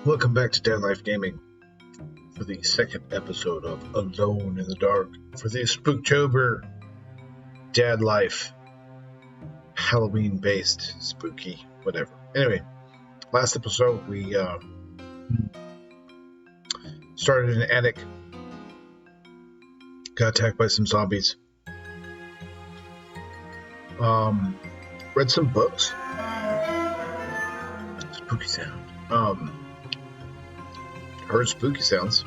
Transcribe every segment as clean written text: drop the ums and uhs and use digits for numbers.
Welcome back to Dad Life Gaming for the second episode of Alone in the Dark for the Spooktober Dad Life Halloween based spooky whatever. Anyway, last episode we started in an attic, got attacked by some zombies, read some books, spooky sound, heard spooky sounds,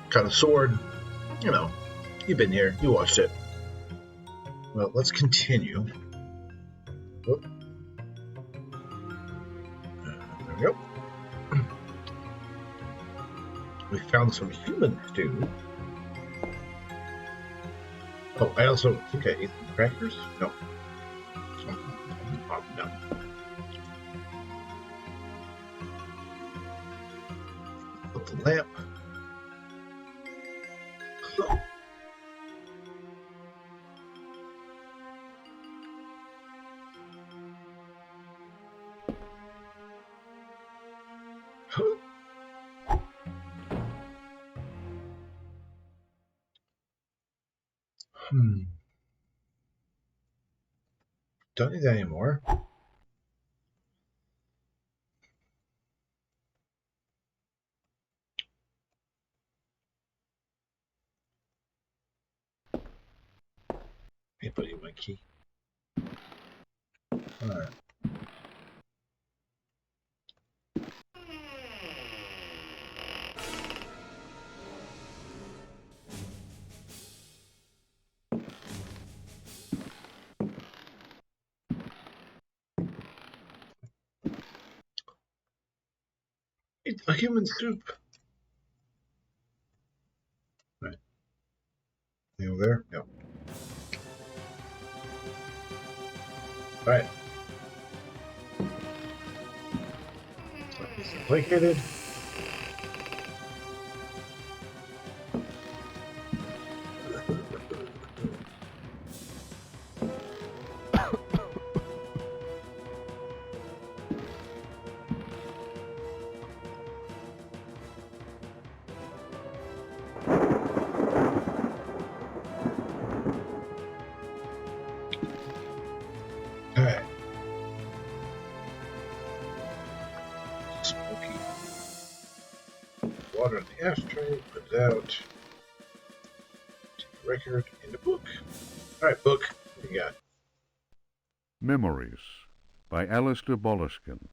got a sword, you know, you've been here, you watched it. Well, let's continue. Oh. There we go. We found some human stew. Oh, I also think I ate some crackers? No. No. Put the lamp. Don't need that anymore. Hey, buddy, my key. Alright. It's a human soup. Right. You over there? No. Alright. He's placated. Alright. Smoky. Water in the ashtray, put it out. Take a record in the book. Alright, book. What do you got? Memories by Alistair Boleskine.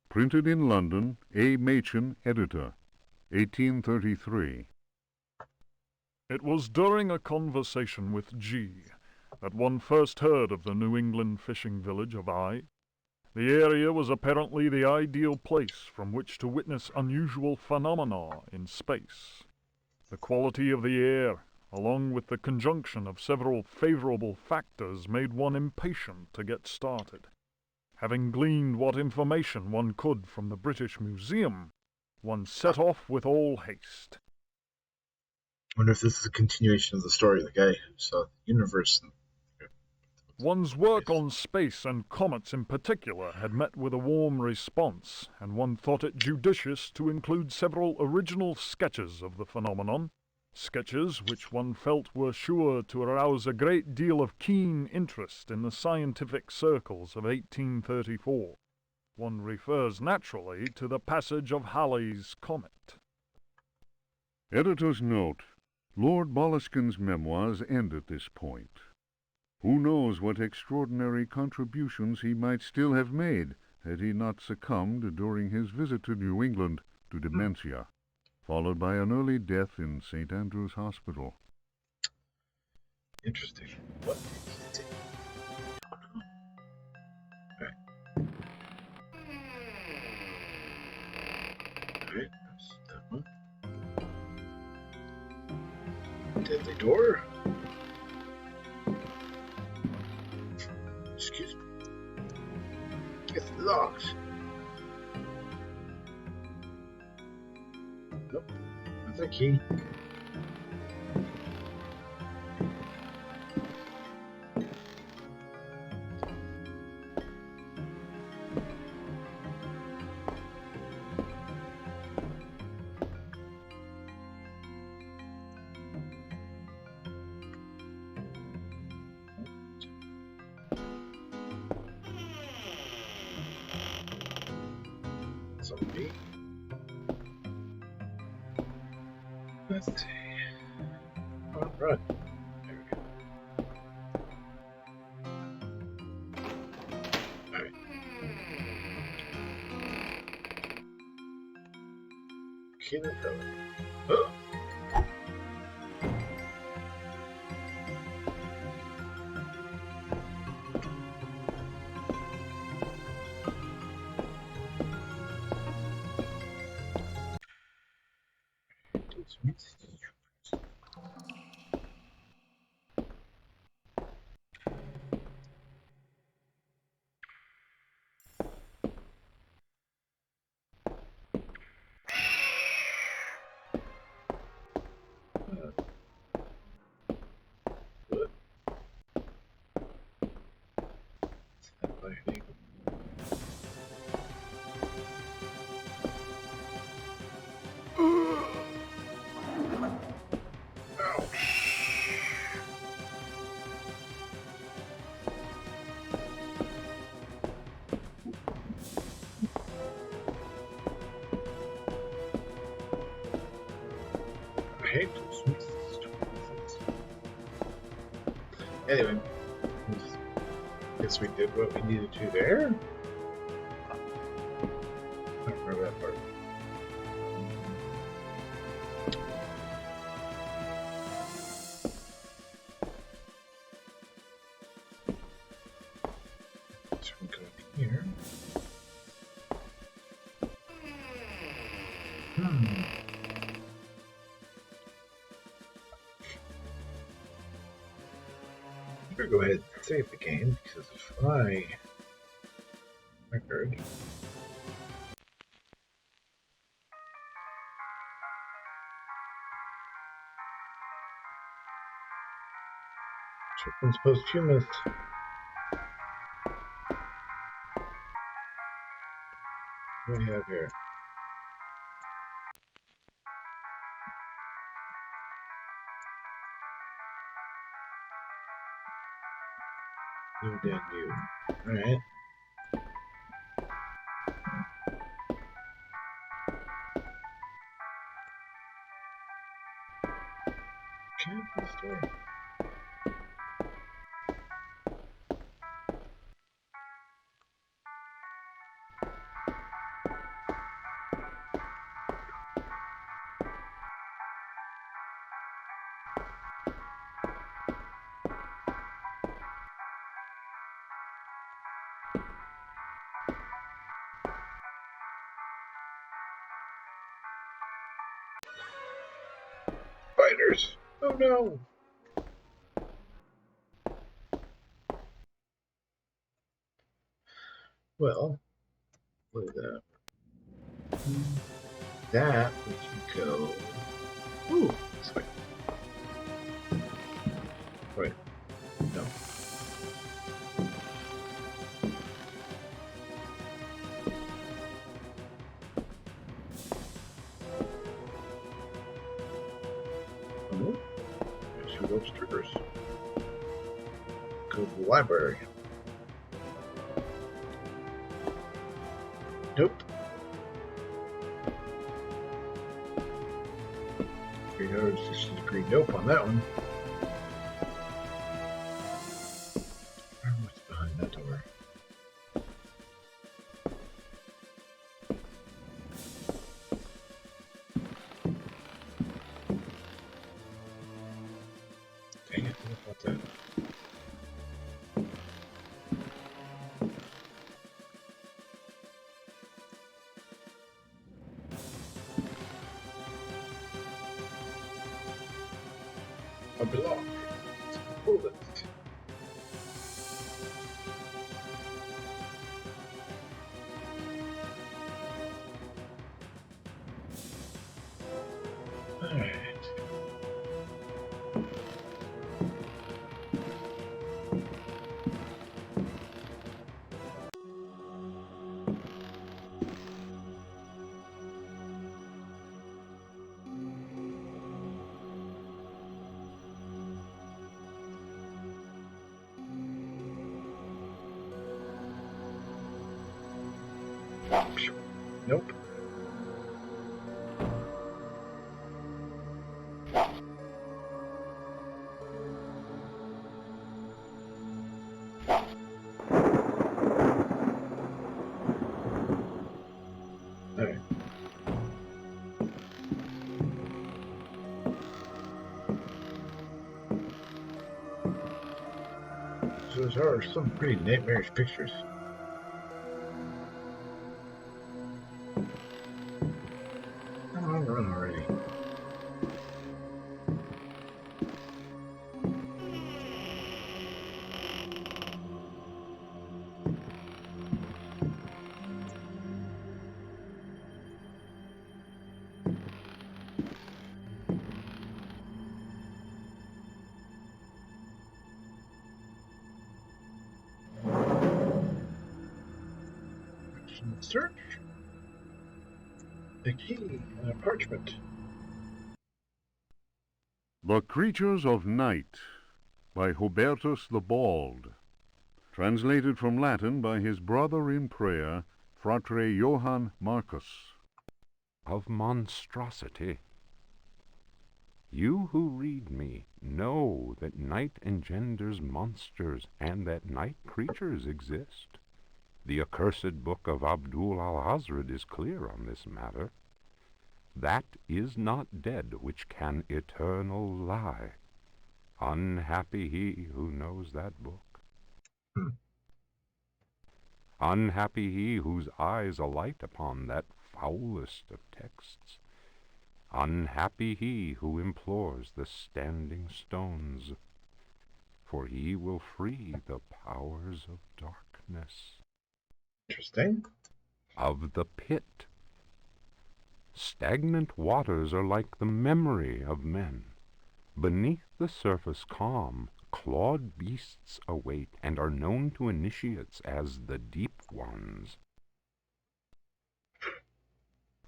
Printed in London, A. Machen, editor, 1833. It was during a conversation with G that one first heard of the New England fishing village of I. The area was apparently the ideal place from which to witness unusual phenomena in space. The quality of the air, along with the conjunction of several favorable factors, made one impatient to get started. Having gleaned what information one could from the British Museum, one set off with all haste. I wonder if this is a continuation of the story of the guy who saw the universe. One's work on space and comets in particular had met with a warm response, and one thought it judicious to include several original sketches of the phenomenon, sketches which one felt were sure to arouse a great deal of keen interest in the scientific circles of 1834. One refers naturally to the passage of Halley's comet. Editor's note: Lord Boleskine's memoirs end at this point. Who knows what extraordinary contributions he might still have made had he not succumbed during his visit to New England to dementia, followed by an early death in St. Andrew's Hospital. Interesting. What did he do? Alright. Alright, that's that one. Deadly door. Excuse me. It's locked. Nope. That's a key. be. Let's see. Oh, run. There we go. Alright. Kill it, fella. Oh! I hate those stupid. Anyway, guess we did what we needed to there. I don't remember that part. So we go in here. I'm gonna go ahead and save the game because if I record. Children's posthumous. What do we have here? No damn you. Alright. Can I open this door? Spiders! Oh no! Well, look at that. That we can go. Ooh, this way. Wait, no. Oh, there's two of those triggers. Go to the library. Nope. 360-degree nope on that one. I don't know what's behind that door. Dang it, what about that? A block. Bullet. Alright. Nope. those are some pretty nightmarish pictures. Come on, run already. Search. The key and a parchment. The Creatures of Night by Hubertus the Bald. Translated from Latin by his brother in prayer, Fratre Johann Marcus. Of monstrosity. You who read me know that night engenders monsters, and that night creatures exist. The accursed book of Abdul al-Hazred is clear on this matter. That is not dead which can eternal lie. Unhappy he who knows that book. Unhappy he whose eyes alight upon that foulest of texts. Unhappy he who implores the standing stones, for he will free the powers of darkness. Interesting. Of the pit. Stagnant waters are like the memory of men. Beneath the surface calm, clawed beasts await, and are known to initiates as the deep ones.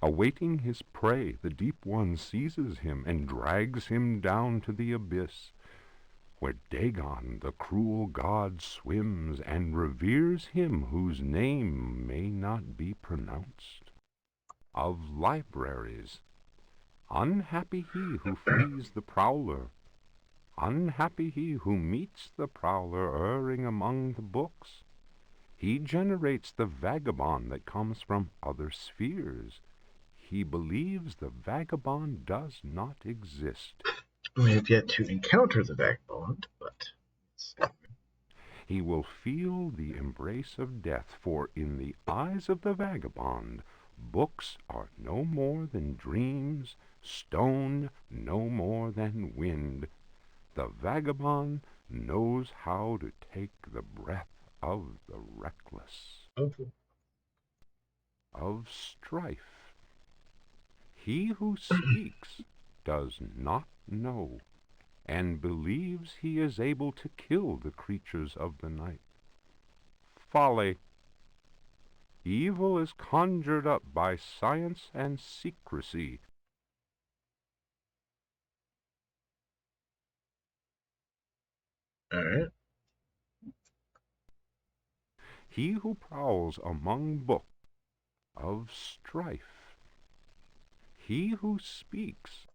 Awaiting his prey, the deep one seizes him and drags him down to the abyss, where Dagon, the cruel god, swims and reveres him whose name may not be pronounced. Of libraries. Unhappy he who flees the prowler. Unhappy he who meets the prowler erring among the books. He generates the vagabond that comes from other spheres. He believes the vagabond does not exist. We have yet to encounter the vagabond, but... He will feel the embrace of death, for in the eyes of the vagabond, books are no more than dreams, stone no more than wind. The vagabond knows how to take the breath of the reckless. Of strife. He who speaks does not know, and believes he is able to kill the creatures of the night. Folly. Evil is conjured up by science and secrecy. All right. He who prowls among books. Of strife. He who speaks.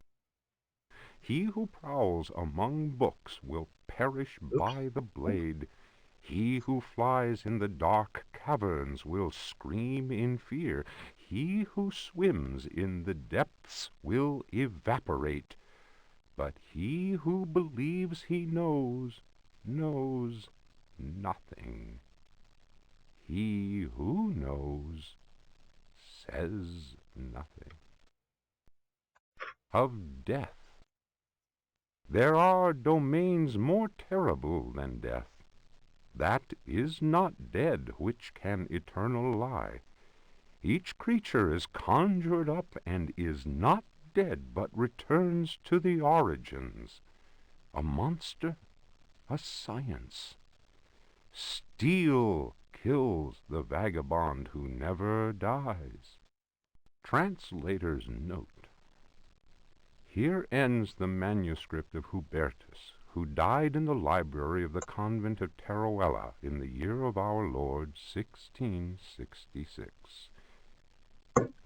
He who prowls among books will perish by the blade. He who flies in the dark caverns will scream in fear. He who swims in the depths will evaporate. But he who believes he knows, knows nothing. He who knows says nothing. Of death. There are domains more terrible than death. That is not dead which can eternal lie. Each creature is conjured up and is not dead, but returns to the origins. A monster, a science. Steel kills the vagabond who never dies. Translator's note. Here ends the manuscript of Hubertus, who died in the library of the convent of Teruella in the year of our Lord 1666.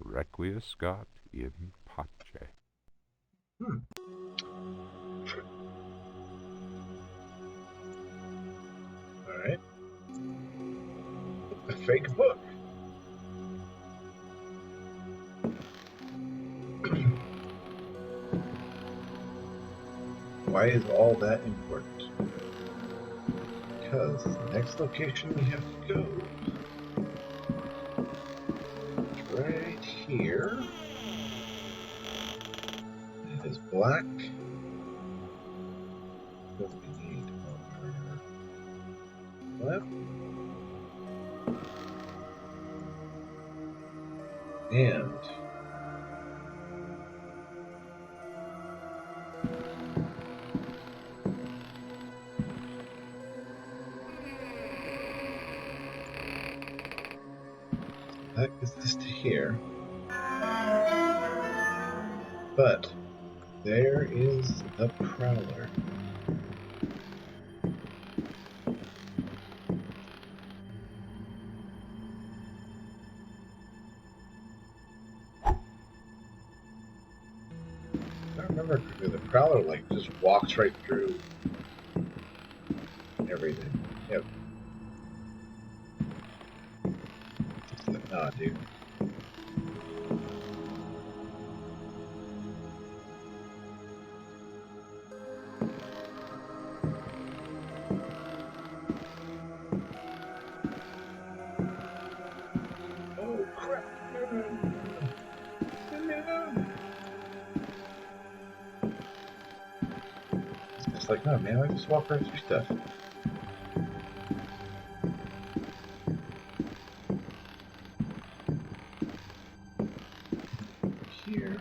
Requiescat in pace. All right. A fake book. Why is all that important? because the next location we have to go is right here. It is black. What do we need on our left? And that gets us to here. But there is the Prowler. I don't remember correctly, the Prowler like just walks right through everything. Yep. Just like, nah, dude. Oh crap! No, no, no, no, no. It's like, no, man, I just walk right through stuff. Here.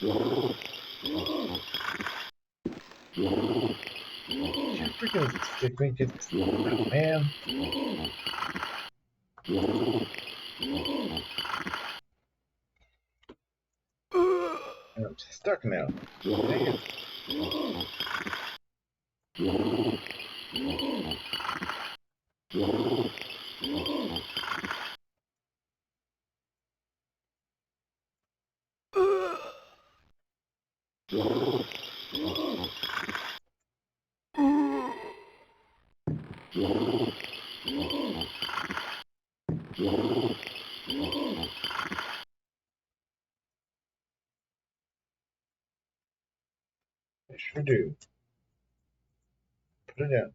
Can't freaking stick me, get this, man. I'm stuck now. Dang it. I sure do. Put it down.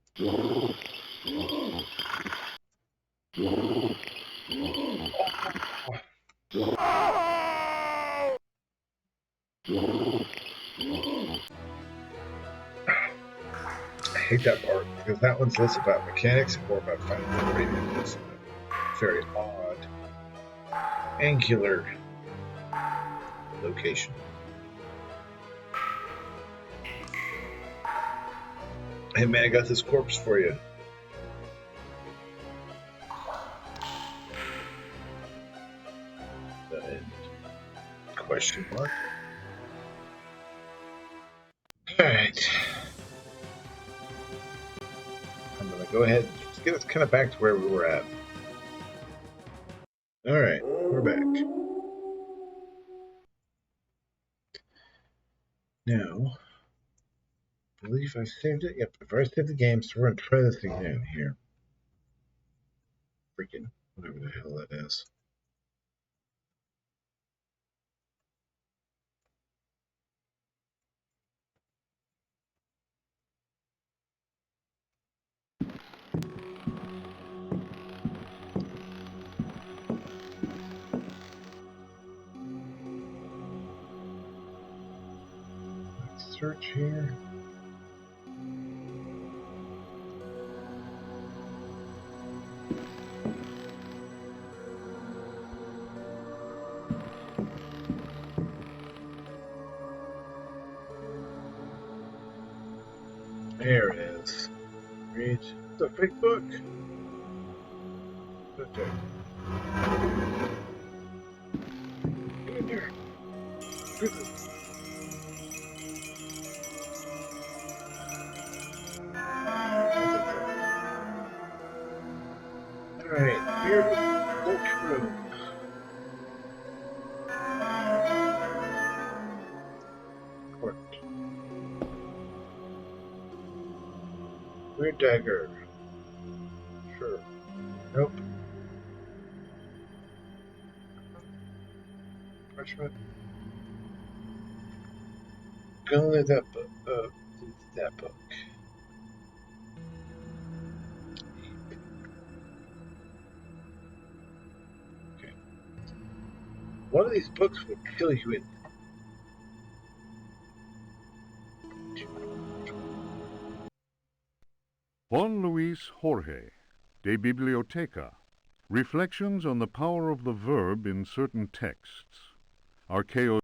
I hate that part because that one's less about mechanics and more about finding the radio. It's a very odd, angular location. Hey man, I got this corpse for you. Question mark. Alright. I'm gonna go ahead and just get us kind of back to where we were at. Alright, we're back. Now, I believe I saved it. Yep, I've already saved the game, so we're gonna try this again here. Freaking whatever the hell that is. Let's search here. There it is. Read the fake book. Okay. Get in there. Quickly. Alright, here's the book room. Weird dagger. Sure. Nope. Parchment. Gonna leave that book. That book. Okay. One of these books will kill you in. Juan Luis Jorge, De Biblioteca. Reflections on the power of the verb in certain texts. Archaeo.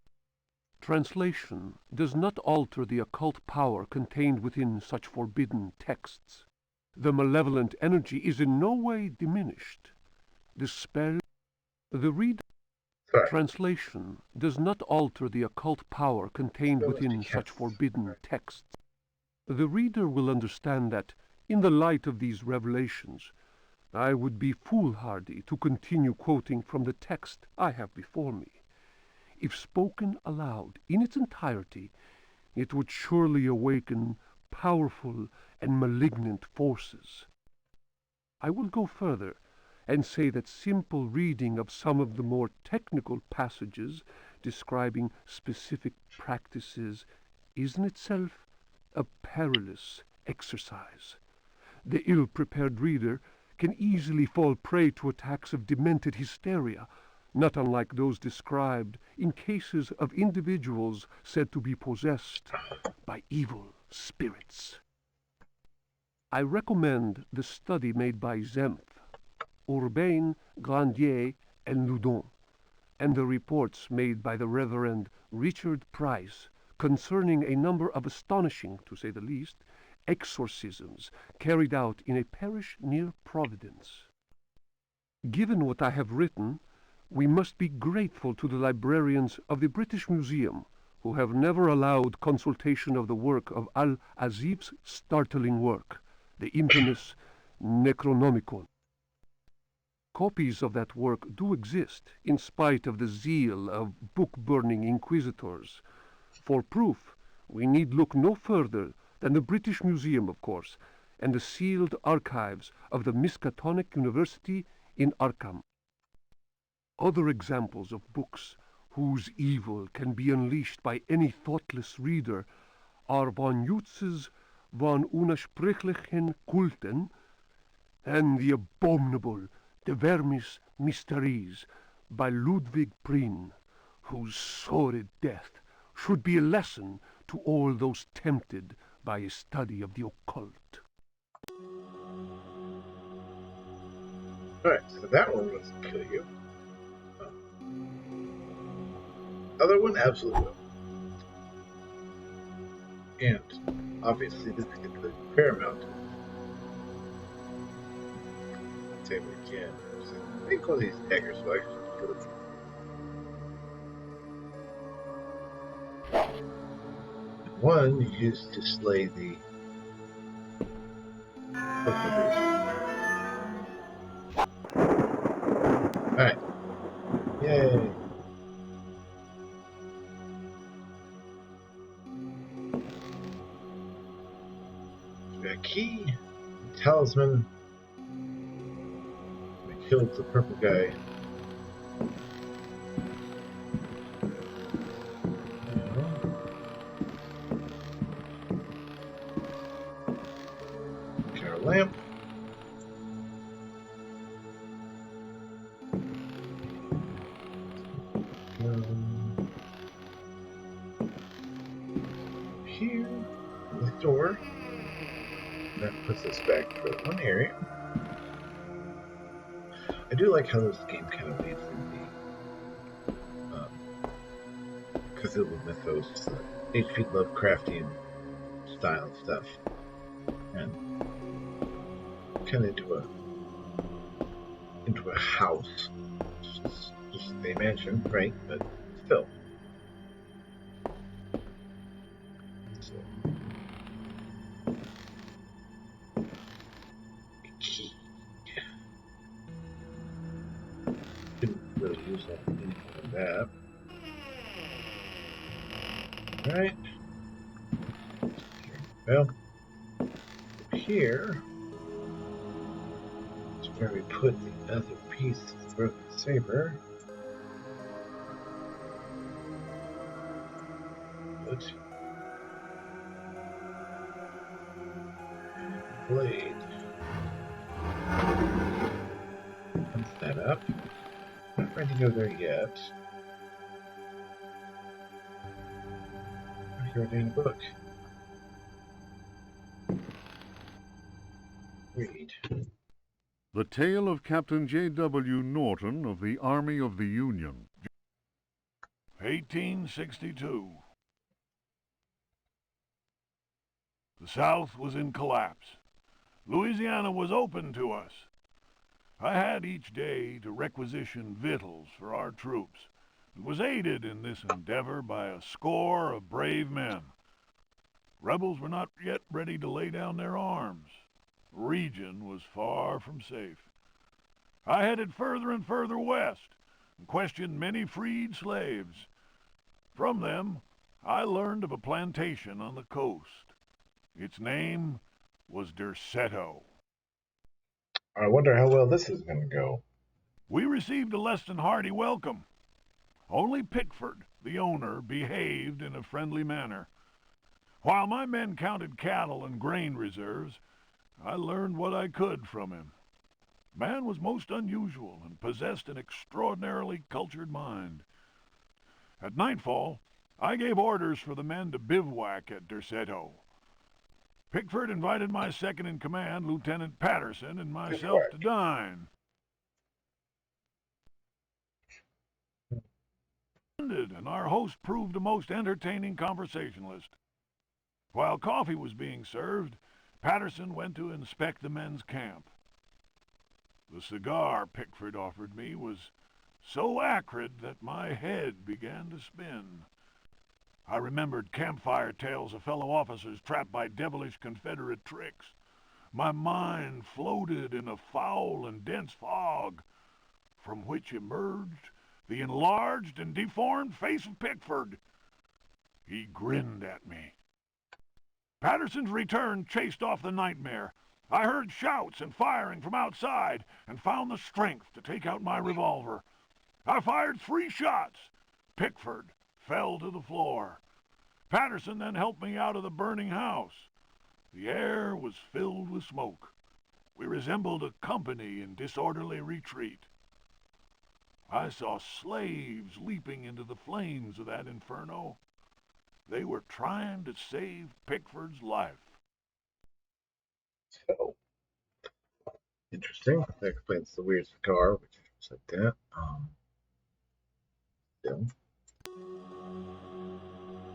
Translation does not alter the occult power contained within such forbidden texts. The malevolent energy is in no way diminished. The spell, the reader. Sorry. Translation does not alter the occult power contained within such forbidden texts. The reader will understand that, in the light of these revelations, I would be foolhardy to continue quoting from the text I have before me. If spoken aloud in its entirety, it would surely awaken powerful and malignant forces. I will go further and say that simple reading of some of the more technical passages describing specific practices is in itself a perilous exercise. The ill-prepared reader can easily fall prey to attacks of demented hysteria, not unlike those described in cases of individuals said to be possessed by evil spirits. I recommend the study made by Zempf, Urbain, Grandier, and Loudon, and the reports made by the Reverend Richard Price concerning a number of astonishing, to say the least, exorcisms carried out in a parish near Providence. Given what I have written, we must be grateful to the librarians of the British Museum, who have never allowed consultation of the work of Al-Azif's startling work, the infamous Necronomicon. Copies of that work do exist, in spite of the zeal of book-burning inquisitors. For proof, we need look no further than the British Museum, of course, and the sealed archives of the Miskatonic University in Arkham. Other examples of books whose evil can be unleashed by any thoughtless reader are von Jutz's von Unersprechlichen Kulten and the abominable De Vermis Mysteries by Ludwig Prien, whose sordid death should be a lesson to all those tempted by a study of the occult. Alright, so that one doesn't kill you. Other one, absolutely will. And obviously this is the paramount. Save it again. So I think one of these daggers will actually kill it. One you use to slay the Alright. Yay. We got a key, talisman. We killed the purple guy. Got our lamp. Here, the door. That puts us back to one area. I do like how this game kind of leads in the Cthulhu mythos, H.P. Lovecraftian style stuff, and kind of into a house. Just a mansion, right? But still. So, a key. Didn't really use anything of that. Alright. Well, here is where we put the other piece of the broken saber. Good. Blade. Comes that up. Not ready to go there yet. Here in the book. Read. The Tale of Captain J.W. Norton of the Army of the Union. 1862. The South was in collapse. Louisiana was open to us. I had each day to requisition victuals for our troops, and was aided in this endeavor by a score of brave men. Rebels were not yet ready to lay down their arms. The region was far from safe. I headed further and further west, and questioned many freed slaves. From them, I learned of a plantation on the coast. Its name was Decerto. I wonder how well this is going to go. We received a less than hearty welcome. Only Pickford, the owner, behaved in a friendly manner. While my men counted cattle and grain reserves, I learned what I could from him. Man was most unusual and possessed an extraordinarily cultured mind. At nightfall, I gave orders for the men to bivouac at Decerto. Pickford invited my second-in-command, Lieutenant Patterson, and myself to dine. And our host proved a most entertaining conversationalist. While coffee was being served, Patterson went to inspect the men's camp. The cigar Pickford offered me was so acrid that my head began to spin. I remembered campfire tales of fellow officers trapped by devilish Confederate tricks. My mind floated in a foul and dense fog, from which emerged the enlarged and deformed face of Pickford. He grinned at me. Patterson's return chased off the nightmare. I heard shouts and firing from outside and found the strength to take out my revolver. I fired 3 shots. Pickford fell to the floor. Patterson then helped me out of the burning house. The air was filled with smoke. We resembled a company in disorderly retreat. I saw slaves leaping into the flames of that inferno. They were trying to save Pickford's life. So, interesting. That explains the weird cigar, which is like that. Still.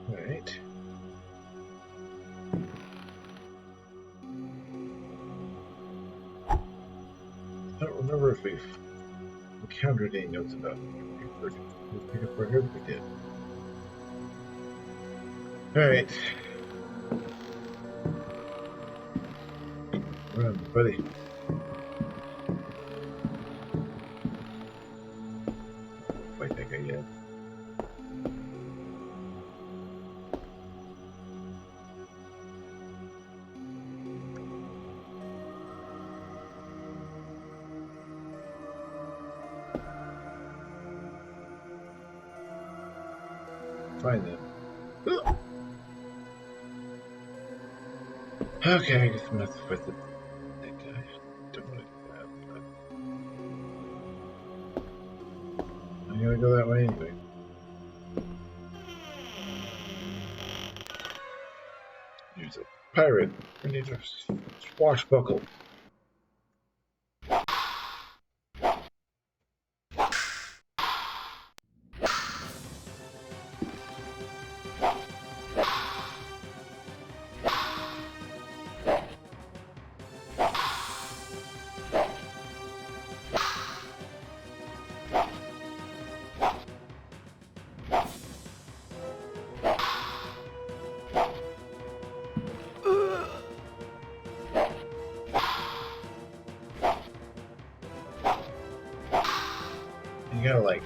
Alright. I don't remember if we've encountered any notes about Pickford. We did. Alright. Run, buddy. Quite that guy yet. Find them. Okay, I guess I'm gonna have to fight that guy. Don't want to do that, but I'm gonna go that way anyway. Use a pirate. We need a swashbuckle. You gotta like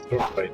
sword fight.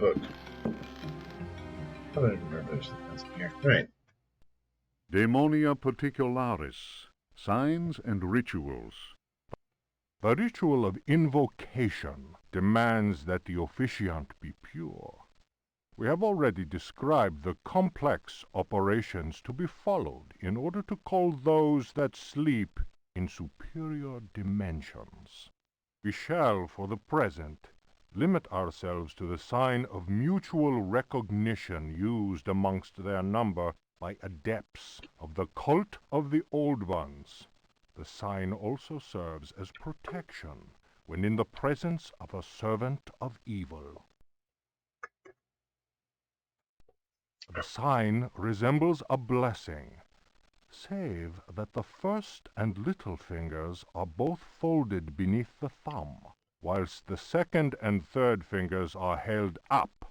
book. I don't even remember there's something else in here. Alright. Daemonia Particularis, Signs and Rituals. The ritual of invocation demands that the officiant be pure. We have already described the complex operations to be followed in order to call those that sleep in superior dimensions. We shall, for the present, limit ourselves to the sign of mutual recognition used amongst their number by adepts of the cult of the Old Ones. The sign also serves as protection when in the presence of a servant of evil. The sign resembles a blessing, save that the first and little fingers are both folded beneath the thumb, whilst the second and third fingers are held up.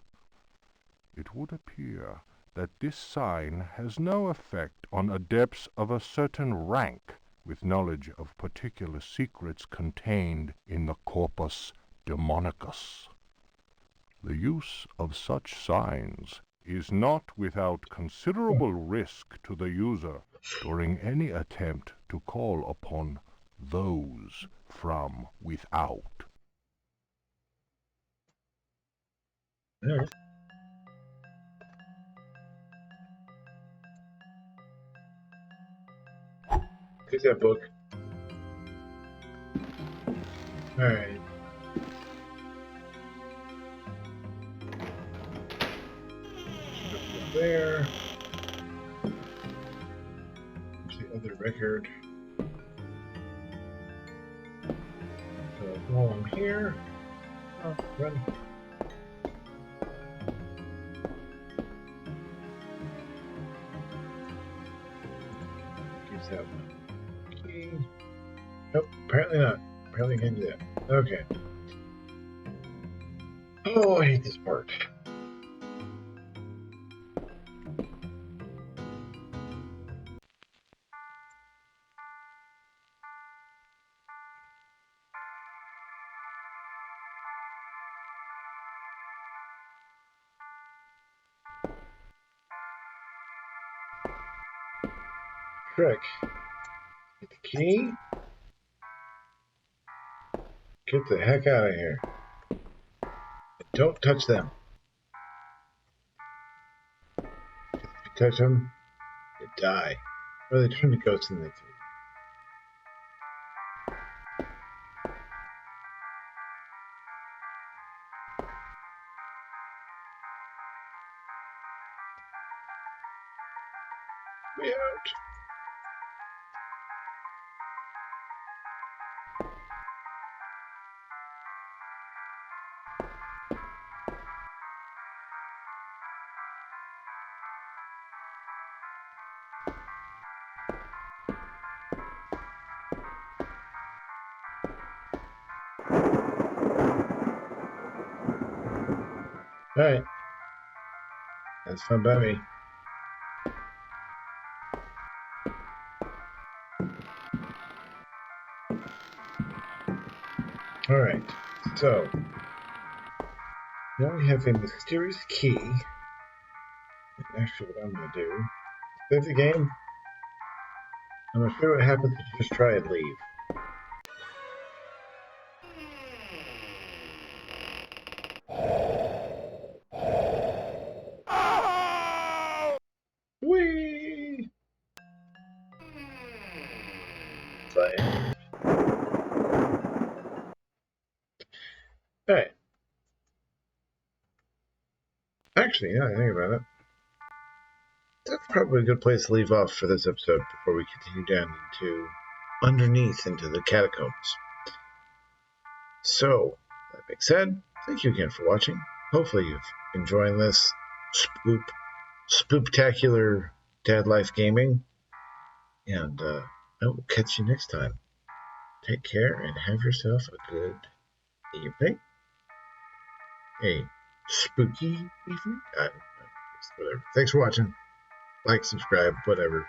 It would appear that this sign has no effect on adepts of a certain rank with knowledge of particular secrets contained in the corpus demonicus. The use of such signs is not without considerable risk to the user during any attempt to call upon those from without. Alright. Take that book. Alright. There. There's the other record. So while I'm here, oh, run. Use that one. Key. Nope, apparently not. Apparently can't do that. Okay. Oh, I hate this part. Trick. Get the key. Get the heck out of here. Don't touch them. If you touch them, you die. Or they turn to ghosts and they do. Way out. Alright. That's fun by me. Alright, so now we have a mysterious key. And actually what I'm going to do, save the game. I'm going to show you what happens if you just try and leave. Whee! Fine. Alright. Actually, now I think about it, that's probably a good place to leave off for this episode before we continue down into the catacombs. So, that being said, thank you again for watching. Hopefully you've enjoyed this spooktacular dad life gaming. And I will catch you next time. Take care and have yourself a good evening. A spooky evening? I don't know. Whatever. Thanks for watching. Like, subscribe, whatever.